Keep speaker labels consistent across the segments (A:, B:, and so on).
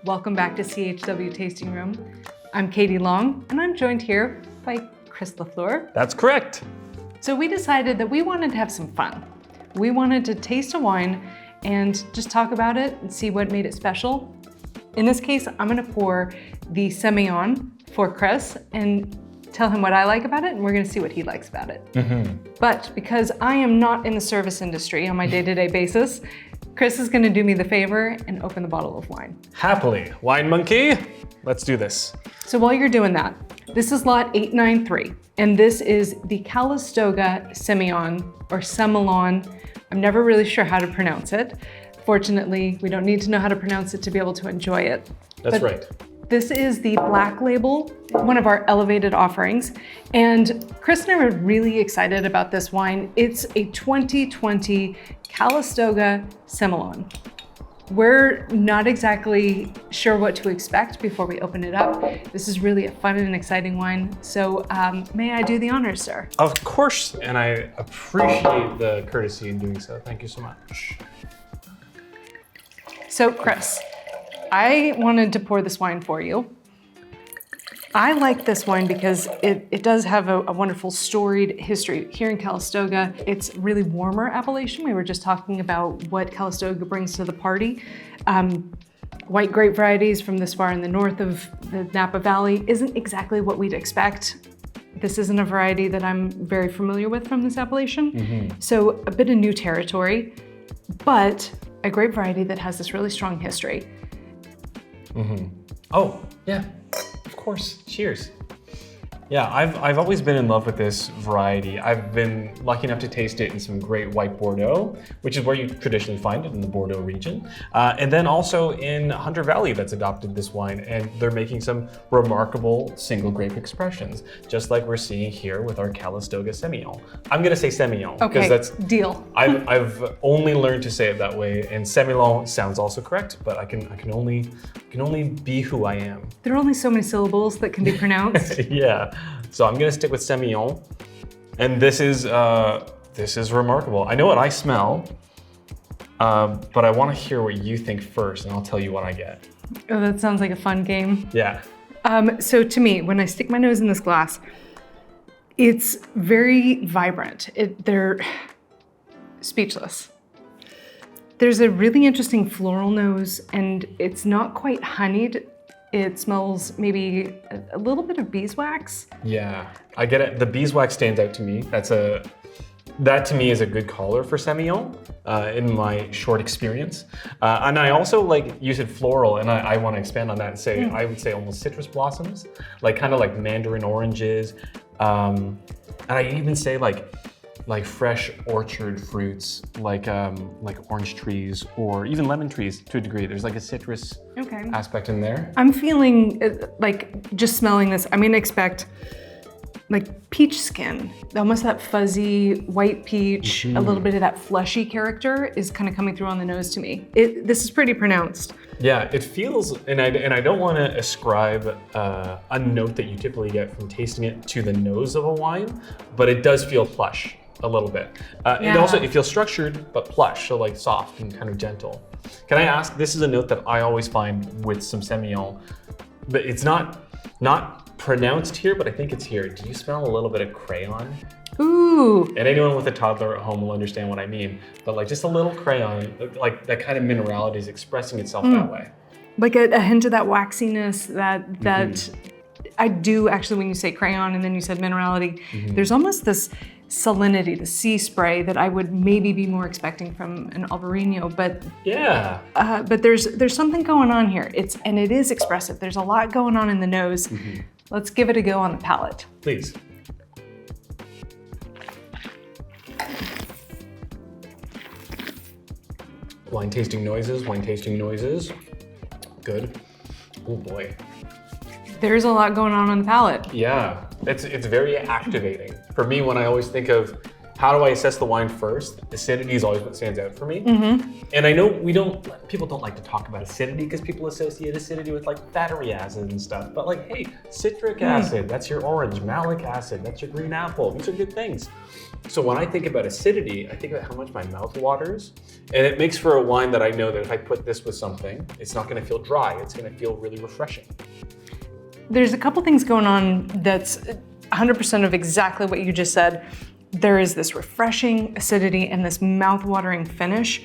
A: Welcome back to CHW Tasting Room. I'm Katy Long, and I'm joined here by Chris Lafleur.
B: That's correct.
A: So we decided that we wanted to have some fun. We wanted to taste a wine and just talk about it and see what made it special. In this case, I'm gonna pour the Sémillon for Chris and tell him what I like about it, and we're gonna see what he likes about it. But because I am not in the service industry on my day-to-day basis, Chris is gonna do me the favor and open the bottle of wine.
B: Happily. Wine monkey, let's do this.
A: So while you're doing that, this is lot 893, and this is the Calistoga Semillon, or Semillon. I'm never really sure how to pronounce it. Fortunately, we don't need to know how to pronounce it to be able to enjoy it.
B: That's right.
A: This is the black label, one of our elevated offerings. And Chris and I were really excited about this wine. It's a 2020 Calistoga Semillon. We're not exactly sure what to expect before we open it up. This is really a fun and exciting wine. So may I do the honors, sir?
B: Of course, and I appreciate the courtesy in doing so. Thank you so much.
A: So Chris, I wanted to pour this wine for you. I like this wine because it does have a wonderful storied history. Here in Calistoga, it's really warmer appellation. We were just talking about what Calistoga brings to the party. White grape varieties from this far in the north of the Napa Valley isn't exactly what we'd expect. This isn't a variety that I'm very familiar with from this appellation. So a bit of new territory, but a grape variety that has this really strong history.
B: Oh, yeah, of course. Cheers. Yeah, I've always been in love with this variety. I've been lucky enough to taste it in some great white Bordeaux, which is where you traditionally find it in the Bordeaux region. And then also in Hunter Valley that's adopted this wine, and they're making some remarkable single grape expressions, just like we're seeing here with our Calistoga Semillon. I'm gonna say Semillon,
A: Okay,
B: that's
A: deal.
B: I've only learned to say it that way, and Semillon sounds also correct, but I can only be who I am.
A: There are only so many syllables that can be pronounced.
B: Yeah. So I'm gonna stick with Semillon, and this is remarkable. I know what I smell, but I want to hear what you think first, and I'll tell you what I get.
A: Oh, that sounds like a fun game.
B: Yeah.
A: So to me, when I stick my nose in this glass, it's very vibrant. They're speechless. There's a really interesting floral nose, and it's not quite honeyed. It smells maybe a little bit of beeswax.
B: Yeah, I get it. The beeswax stands out to me. That to me is a good color for Semillon in my short experience. And I also, like you said, floral, and I want to expand on that and say, I would say almost citrus blossoms, like kind of like mandarin oranges. And I even say like fresh orchard fruits, like orange trees or even lemon trees to a degree. There's like a citrus aspect in there.
A: I'm feeling like, just smelling this, I'm gonna expect like peach skin, almost that fuzzy white peach, a little bit of that fleshy character is kind of coming through on the nose to me. This is pretty pronounced.
B: Yeah, it feels, and I don't want to ascribe a note that you typically get from tasting it to the nose of a wine, but it does feel plush a little bit. And also it feels structured, but plush, so like soft and kind of gentle. Can I ask, this is a note that I always find with some Semillon, but it's not pronounced here, but I think it's here. Do you smell a little bit of crayon?
A: Ooh.
B: And anyone with a toddler at home will understand what I mean, but like just a little crayon, like that kind of minerality is expressing itself that way. Like
A: a hint of that waxiness, that I do actually, when you say crayon and then you said minerality, there's almost this salinity, the sea spray that I would maybe be more expecting from an Albarino, but yeah. But there's something going on here. It is expressive. There's a lot going on in the nose. Let's give it a go on the palate.
B: Please. Wine tasting noises. Good. Oh boy.
A: There's a lot going on the palate.
B: Yeah, it's very activating. For me, when I always think of how do I assess the wine first? Acidity is always what stands out for me. And I know people don't like to talk about acidity because people associate acidity with like battery acid and stuff. But like, hey, citric acid, that's your orange. Malic acid, that's your green apple. These are good things. So when I think about acidity, I think about how much my mouth waters. And it makes for a wine that I know that if I put this with something, it's not gonna feel dry. It's gonna feel really refreshing.
A: There's a couple things going on that's 100% of exactly what you just said. There is this refreshing acidity and this mouth-watering finish,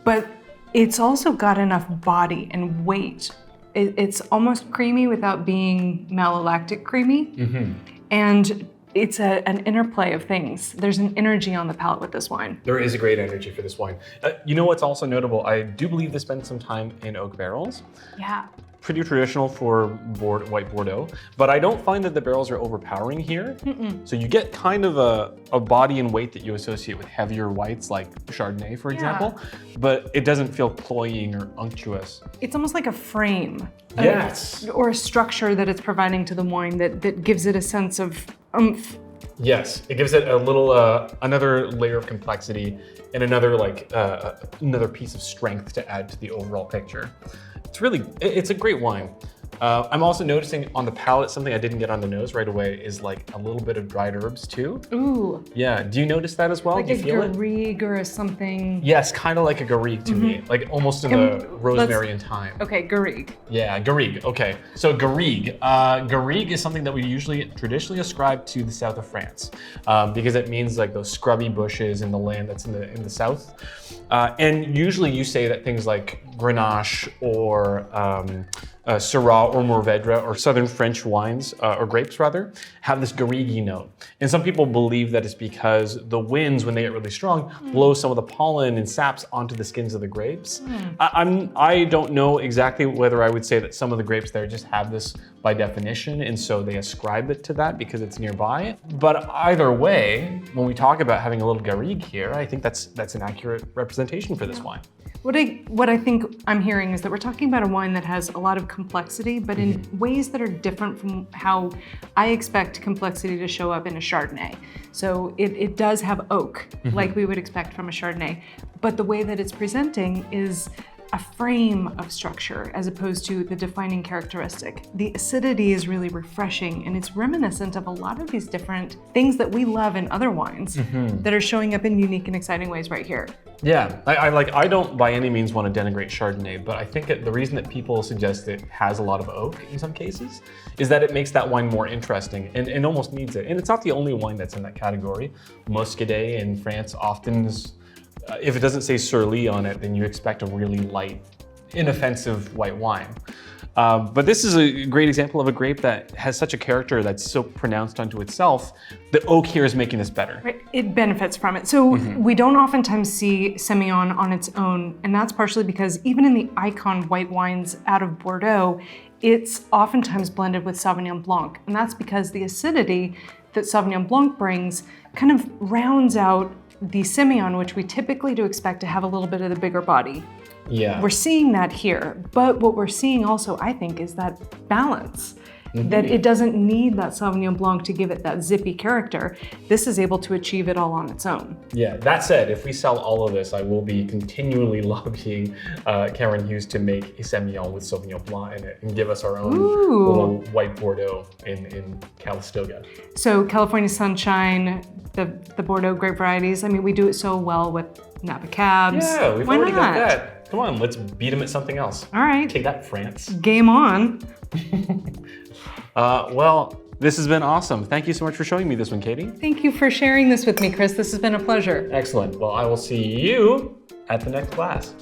A: but it's also got enough body and weight. It's almost creamy without being malolactic creamy. And it's an interplay of things. There's an energy on the palate with this wine.
B: There is a great energy for this wine. You know what's also notable? I do believe they spent some time in oak barrels.
A: Yeah.
B: Pretty traditional for white Bordeaux, but I don't find that the barrels are overpowering here. So you get kind of a body and weight that you associate with heavier whites like Chardonnay, for example, but it doesn't feel cloying or unctuous.
A: It's almost like a frame.
B: Yes.
A: Or a structure that it's providing to the wine that gives it a sense of oomph.
B: Yes, it gives it a little, another layer of complexity and another piece of strength to add to the overall picture. It's a great wine. I'm also noticing on the palate, something I didn't get on the nose right away is like a little bit of dried herbs too.
A: Ooh.
B: Yeah, do you notice that as well?
A: Like
B: do you feel it?
A: Like a garrigue or something.
B: Yes, kind of like a garrigue to me, like almost in the rosemary and thyme.
A: Okay, garrigue.
B: Yeah, garrigue, okay. So garrigue. Garrigue is something that we traditionally ascribe to the south of France because it means like those scrubby bushes in the land that's in the south. And usually you say that things like Grenache or Syrah or Mourvedre or southern French wines, or grapes rather, have this garrigue note. And some people believe that it's because the winds, when they get really strong, blow some of the pollen and saps onto the skins of the grapes. I don't know exactly whether I would say that some of the grapes there just have this by definition, and so they ascribe it to that because it's nearby. But either way, when we talk about having a little garrigue here, I think that's an accurate representation for this wine.
A: What I think I'm hearing is that we're talking about a wine that has a lot of complexity, but in ways that are different from how I expect complexity to show up in a Chardonnay. So it does have oak, like we would expect from a Chardonnay, but the way that it's presenting is a frame of structure as opposed to the defining characteristic. The acidity is really refreshing, and it's reminiscent of a lot of these different things that we love in other wines that are showing up in unique and exciting ways right here.
B: Yeah, I don't by any means want to denigrate Chardonnay, but I think the reason that people suggest it has a lot of oak in some cases is that it makes that wine more interesting and almost needs it. And it's not the only wine that's in that category. Muscadet in France often is, if it doesn't say Surly on it, then you expect a really light, inoffensive white wine. But this is a great example of a grape that has such a character that's so pronounced unto itself. The oak here is making this better.
A: Right. It benefits from it. So we don't oftentimes see Sémillon on its own, and that's partially because even in the icon white wines out of Bordeaux, it's oftentimes blended with Sauvignon Blanc. And that's because the acidity that Sauvignon Blanc brings kind of rounds out the Sémillon, which we typically do expect to have a little bit of the bigger body.
B: Yeah.
A: We're seeing that here, but what we're seeing also, I think, is that balance. That it doesn't need that Sauvignon Blanc to give it that zippy character. This is able to achieve it all on its own.
B: Yeah, that said, if we sell all of this, I will be continually lobbying Cameron Hughes to make a Sémillon with Sauvignon Blanc in it and give us our own little white Bordeaux in Calistoga.
A: So California Sunshine, the Bordeaux grape varieties, I mean, we do it so well with Napa Cabs.
B: Yeah, we've already got that. Come on, let's beat them at something else.
A: All right.
B: Take that, France.
A: Game on.
B: Well, this has been awesome. Thank you so much for showing me this one, Katie.
A: Thank you for sharing this with me, Chris. This has been a pleasure.
B: Excellent. Well, I will see you at the next class.